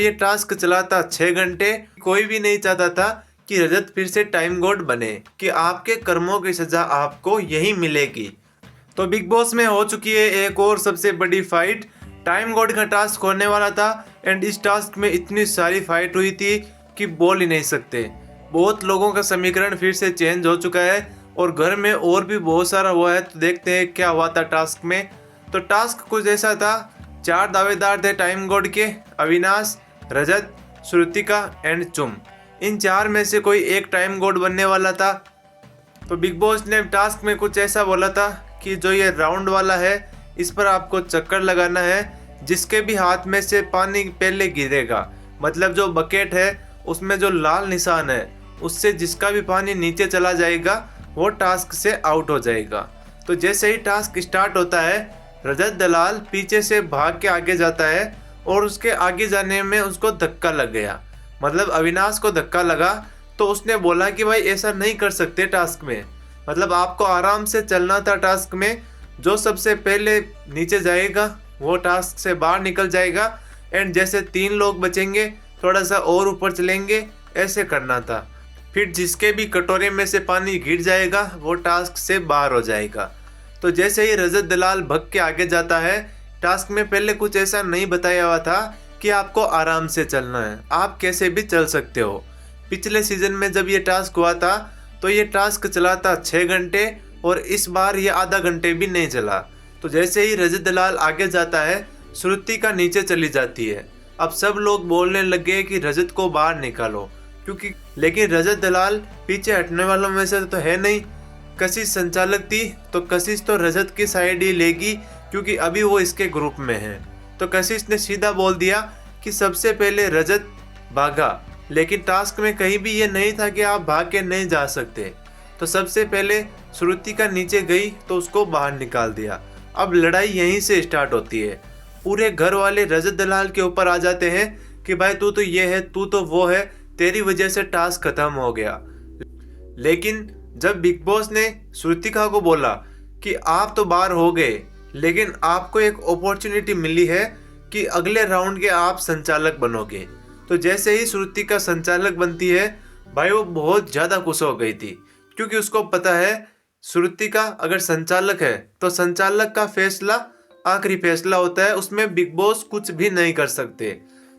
ये टास्क चला था 6 घंटे। कोई भी नहीं चाहता था कि रजत फिर से टाइम गॉड बने, कि आपके कर्मों की सजा आपको यही मिलेगी। तो बिग बॉस में हो चुकी है एक और सबसे बड़ी फाइट। टाइम गॉड का टास्क होने वाला था एंड इस टास्क में इतनी सारी फाइट हुई थी कि बोल ही नहीं सकते। बहुत लोगों का समीकरण फिर से चेंज हो चुका है और घर में और भी बहुत सारा हुआ है। तो देखते हैं क्या हुआ था टास्क में। तो टास्क कुछ ऐसा था, 4 दावेदार थे टाइम गॉड के, अविनाश, रजत, श्रुतिका एंड चुम। इन 4 में से कोई एक टाइम गॉड बनने वाला था। तो बिग बॉस ने टास्क में कुछ ऐसा बोला था कि जो ये राउंड वाला है इस पर आपको चक्कर लगाना है, जिसके भी हाथ में से पानी पहले गिरेगा, मतलब जो बकेट है उसमें जो लाल निशान है उससे जिसका भी पानी नीचे चला जाएगा वो टास्क से आउट हो जाएगा। तो जैसे ही टास्क स्टार्ट होता है रजत दलाल पीछे से भाग के आगे जाता है और उसके आगे जाने में उसको धक्का लग गया, मतलब अविनाश को धक्का लगा। तो उसने बोला कि भाई ऐसा नहीं कर सकते टास्क में, मतलब आपको आराम से चलना था टास्क में। जो सबसे पहले नीचे जाएगा वो टास्क से बाहर निकल जाएगा एंड जैसे 3 लोग बचेंगे थोड़ा सा और ऊपर चलेंगे, ऐसे करना था। फिर जिसके भी कटोरे में से पानी गिर जाएगा वो टास्क से बाहर हो जाएगा। तो जैसे ही रजत दलाल भग के आगे जाता है, टास्क में पहले कुछ ऐसा नहीं बताया हुआ था कि आपको आराम से चलना है, आप कैसे भी चल सकते हो। पिछले सीजन में जब ये टास्क हुआ था तो ये टास्क चला था 6 घंटे और इस बार ये आधा घंटे भी नहीं चला। तो जैसे ही रजत दलाल आगे जाता है श्रुतिका नीचे चली जाती है। अब सब लोग बोलने लगे कि रजत को बाहर निकालो, क्योंकि लेकिन रजत दलाल पीछे हटने वालों में से तो है नहीं। कशिश संचालक थी तो कशिश तो रजत की साइड ही लेगी क्योंकि अभी वो इसके ग्रुप में है। तो कशिश ने सीधा बोल दिया कि सबसे पहले रजत भागा, लेकिन टास्क में कहीं भी ये नहीं था कि आप भाग के नहीं जा सकते। तो सबसे पहले श्रुतिका नीचे गई तो उसको बाहर निकाल दिया। अब लड़ाई यहीं से स्टार्ट होती है। पूरे घर वाले रजत दलाल के ऊपर आ जाते हैं कि भाई तू तो ये है, तू तो वो है, तेरी वजह से टास्क खत्म हो गया। लेकिन जब बिग बॉस ने श्रुतिका को बोला कि आप तो बाहर हो गए, लेकिन आपको एक अपॉर्चुनिटी मिली है कि अगले राउंड के आप संचालक बनोगे। तो जैसे ही श्रुतिका संचालक बनती है भाई वो बहुत ज़्यादा खुश हो गई थी, क्योंकि उसको पता है श्रुतिका अगर संचालक है तो संचालक का फैसला आखिरी फैसला होता है, उसमें बिग बॉस कुछ भी नहीं कर सकते।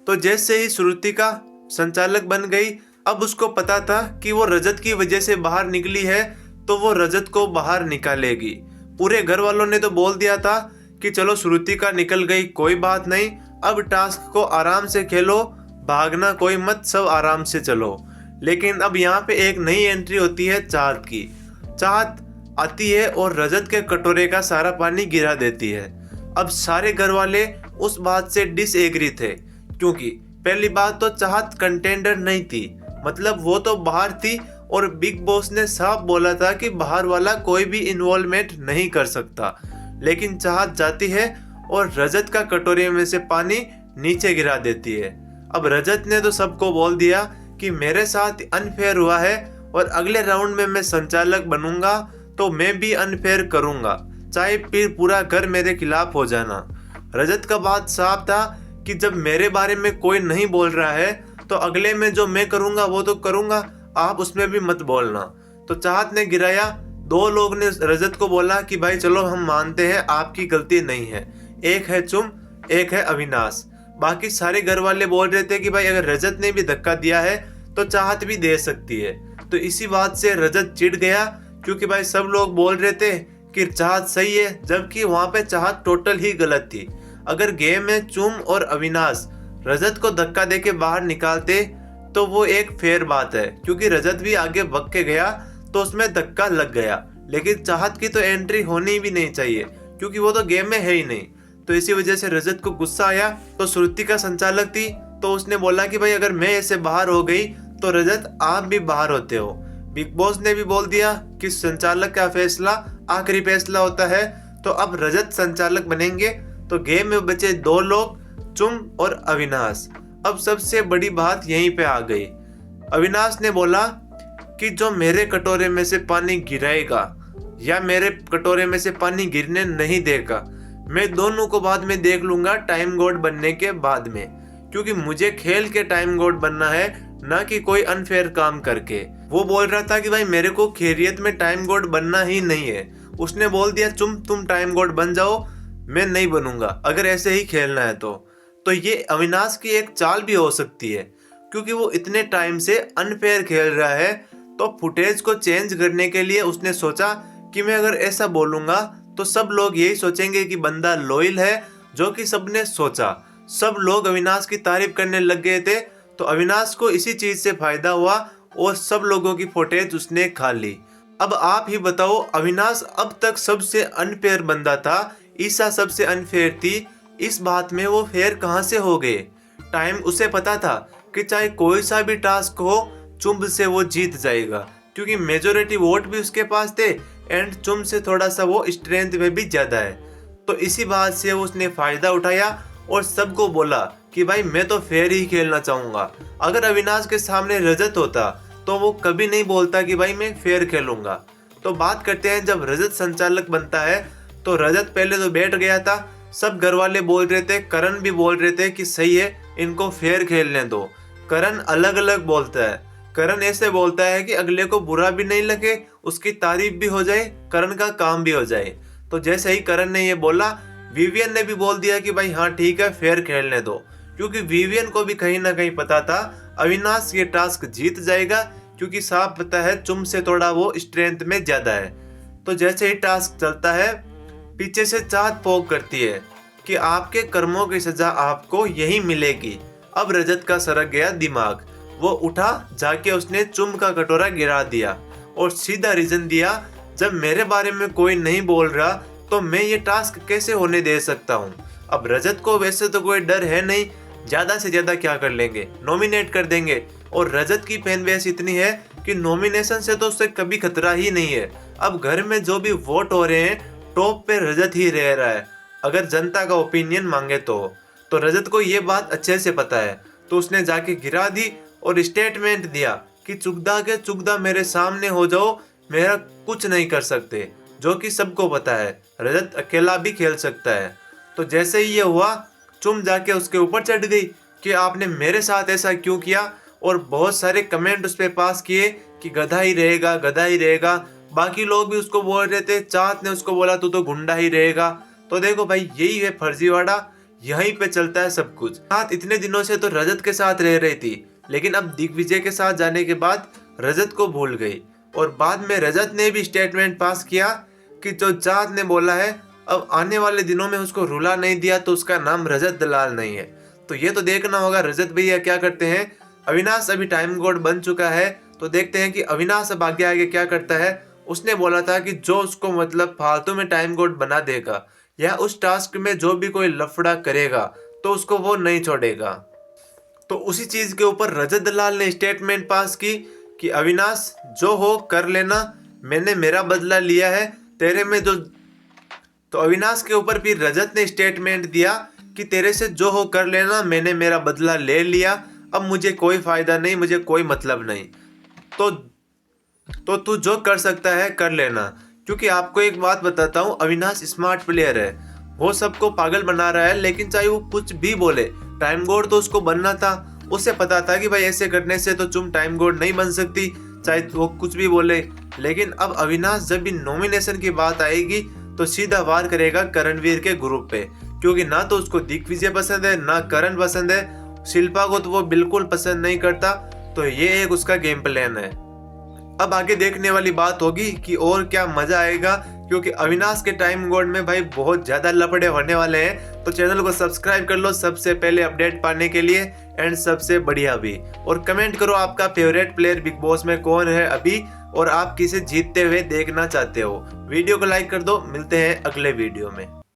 तो जैसे ही श्रुतिका संचालक बन गई, अब उसको पता था कि वो रजत की वजह से बाहर निकली है तो वो रजत को बाहर निकालेगी। पूरे घर वालों ने तो बोल दिया था कि चलो श्रुतिका निकल गई कोई बात नहीं, अब टास्क को आराम से खेलो, भागना कोई मत, सब आराम से चलो। लेकिन अब यहाँ पे एक नई एंट्री होती है चाहत की। चाहत आती है और रजत के कटोरे का सारा पानी गिरा देती है। अब सारे घर वाले उस बात से डिसएग्री थे, क्योंकि पहली बात तो चाहत कंटेंडर नहीं थी, मतलब वो तो बाहर थी और बिग बॉस ने साफ बोला था कि बाहर वाला कोई भी इन्वॉल्वमेंट नहीं कर सकता। लेकिन चाहत जाती है और रजत का कटोरे में से पानी नीचे गिरा देती है। अब रजत ने तो सबको बोल दिया कि मेरे साथ अनफेयर हुआ है और अगले राउंड में मैं संचालक बनूंगा तो मैं भी अनफेयर करूंगा, चाहे फिर पूरा घर मेरे खिलाफ हो जाना। रजत का बात साफ था कि जब मेरे बारे में कोई नहीं बोल रहा है तो अगले में जो मैं करूंगा वो तो करूंगा, आप उसमें भी मत बोलना। तो चाहत ने गिराया। 2 लोग ने रजत को बोला कि भाई चलो हम मानते हैं आपकी गलती नहीं है, एक है चुम, एक है अविनाश। बाकी सारे घर वाले बोल रहे थे कि भाई अगर रजत ने भी धक्का दिया है तो चाहत भी दे सकती है। तो इसी बात से रजत चिढ़ गया, क्योंकि भाई सब लोग बोल रहे थे कि चाहत सही है, जबकि वहां पे चाहत टोटल ही गलत थी। अगर गेम में चुम और अविनाश रजत को धक्का देके बाहर निकालते तो वो एक फेयर बात है, क्योंकि रजत भी आगे भग के गया तो उसमें धक्का लग गया। लेकिन चाहत की तो एंट्री होनी भी नहीं चाहिए, क्योंकि वो तो गेम में है ही नहीं। तो इसी वजह से रजत को गुस्सा आया। तो श्रुतिका संचालक थी तो उसने बोला कि भाई अगर मैं ऐसे बाहर हो गई तो रजत आप भी बाहर होते हो। बिग बॉस ने भी बोल दिया कि संचालक का फैसला आखिरी फैसला होता है, तो अब रजत संचालक बनेंगे। तो गेम में बचे 2 लोग, चुम और अविनाश। अब सबसे बड़ी बात यहीं पे आ गई। अविनाश ने बोला कि जो मेरे कटोरे में से पानी गिराएगा या मेरे कटोरे में से पानी गिरने नहीं देगा, मैं दोनों को बाद में देख लूंगा टाइम गॉड बनने के बाद में। क्योंकि मुझे खेल के टाइम गॉड बनना है, ना कि कोई अनफेयर काम करके। वो बोल रहा था कि भाई मेरे को खैरियत में टाइम गॉड बनना ही नहीं है। उसने बोल दिया तुम टाइम गॉड बन जाओ, मैं नहीं बनूंगा अगर ऐसे ही खेलना है तो ये अविनाश की एक चाल भी हो सकती है, क्योंकि वो इतने टाइम से अनफेयर खेल रहा है। तो फुटेज को चेंज करने के लिए उसने सोचा कि मैं अगर ऐसा बोलूंगा तो सब लोग यही सोचेंगे कि बंदा लॉयल है, जो कि सबने सोचा। सब लोग अविनाश की तारीफ करने लग गए थे, तो अविनाश को इसी चीज से फायदा हुआ और सब लोगों की फुटेज उसने खा ली। अब आप ही बताओ, अविनाश अब तक सबसे अनफेयर बंदा था, ईसा सबसे अनफेयर थी, इस बात में वो फेयर कहां से हो गए? टाइम उसे पता था कि चाहे कोई सा भी टास्क हो, चुंब से वो जीत जाएगा, क्योंकि मेजोरिटी वोट भी उसके पास थे एंड चुंब से थोड़ा सा वो स्ट्रेंथ में भी ज्यादा है। तो इसी बात से उसने फायदा उठाया और सबको बोला कि भाई मैं तो फेयर ही खेलना चाहूंगा। अगर अविनाश के सामने रजत होता तो वो कभी नहीं बोलता कि भाई मैं फेयर खेलूंगा। तो बात करते हैं, जब रजत संचालक बनता है तो रजत पहले तो बैठ गया था। सब घर वाले बोल रहे थे, करण भी बोल रहे थे कि सही है, इनको फेयर खेलने दो। करण अलग अलग बोलता है। करण ऐसे बोलता है कि अगले को बुरा भी नहीं लगे, उसकी तारीफ भी हो जाए, करण का काम भी हो जाए। तो जैसे ही करण ने ये बोला, विवियन ने भी बोल दिया कि भाई हाँ ठीक है, फेयर खेलने दो, क्योंकि विवियन को भी कहीं ना कहीं पता था अविनाश ये टास्क जीत जाएगा, क्योंकि साफ पता है चुम से थोड़ा वो स्ट्रेंथ में ज्यादा है। तो जैसे ही टास्क चलता है, पीछे से चाहत पोक करती है कि आपके कर्मों की सजा आपको यही मिलेगी। अब रजत का सरक गया दिमाग। वो उठा, जाके उसने चुम का कटोरा गिरा दिया और सीधा रीजन दिया, जब मेरे बारे में कोई नहीं बोल रहा तो मैं ये टास्क कैसे होने दे सकता हूँ। अब रजत को वैसे तो कोई डर है नहीं, ज्यादा से ज्यादा क्या कर लेंगे, नॉमिनेट कर देंगे। और रजत की फैन बेस इतनी है कि नॉमिनेशन से तो उससे कभी खतरा ही नहीं है। अब घर में जो भी वोट हो रहे हैं, टॉप पे रजत ही रह रहा है, अगर जनता का ओपिनियन मांगे तो रजत को ये बात अच्छे से पता है। तो उसने जाके गिरा दी और स्टेटमेंट दिया कि चुगदा के चुगदा मेरे सामने हो जाओ, मेरा कुछ नहीं कर सकते, जो कि सबको पता है रजत अकेला भी खेल सकता है। तो जैसे ही ये हुआ, चुम जाके उसके ऊपर चढ़ गई कि आपने मेरे साथ ऐसा क्यों किया, और बहुत सारे कमेंट उस पर पास किए कि गधा ही रहेगा, गधा ही रहेगा। बाकी लोग भी उसको बोल रहे थे, चाहत ने उसको बोला तू तो गुंडा ही रहेगा। तो देखो भाई, यही है फर्जीवाड़ा, यहीं पे चलता है सब कुछ। चाहत इतने दिनों से तो रजत के साथ रह रही थी, लेकिन अब दिग्विजय के साथ जाने के बाद रजत को भूल गई। और बाद में रजत ने भी स्टेटमेंट पास किया कि जो चाहत ने बोला है, अब आने वाले दिनों में उसको रुला नहीं दिया तो उसका नाम रजत दलाल नहीं है। तो ये तो देखना होगा रजत भैया क्या करते हैं। अविनाश अभी टाइम गॉड बन चुका है, तो देखते हैं कि अविनाश अब आगे आगे क्या करता है। उसने बोला था कि जो उसको मतलब फालतू में टाइम गॉड बना देगा या उस टास्क में जो भी कोई लफड़ा करेगा तो उसको वो नहीं छोड़ेगा। तो उसी चीज के ऊपर रजत दलाल ने स्टेटमेंट पास की कि अविनाश जो हो कर लेना, मैंने मेरा बदला लिया है, तेरे में जो। तो अविनाश के ऊपर भी रजत ने स्टेटमेंट दिया कि तेरे से जो हो कर लेना, मैंने मेरा बदला ले लिया, अब मुझे कोई फायदा नहीं, मुझे कोई मतलब नहीं। तो तू जो कर सकता है कर लेना। क्योंकि आपको एक बात बताता हूँ, अविनाश स्मार्ट प्लेयर है, वो सबको पागल बना रहा है, लेकिन चाहे वो कुछ भी बोले, टाइम गॉड तो उसको बनना था। उसे पता था कि भाई ऐसे करने से तो तुम टाइम गॉड नहीं बन सकती, चाहे वो कुछ भी बोले। लेकिन अब अविनाश जब भी नॉमिनेशन की बात आएगी तो सीधा वार करेगा करणवीर के ग्रुप पे, क्योंकि ना तो उसको दिग्विजय पसंद है, ना करण पसंद है, शिल्पा को तो वो बिल्कुल पसंद नहीं करता। तो ये एक उसका गेम प्लान है। अब आगे देखने वाली बात होगी कि और क्या मजा आएगा, क्योंकि अविनाश के टाइम गॉड में भाई बहुत ज्यादा लफड़े होने वाले हैं। तो चैनल को सब्सक्राइब कर लो सबसे पहले अपडेट पाने के लिए, एंड सबसे बढ़िया भी। और कमेंट करो आपका फेवरेट प्लेयर बिग बॉस में कौन है अभी, और आप किसे जीतते हुए देखना चाहते हो। वीडियो को लाइक कर दो, मिलते हैं अगले वीडियो में।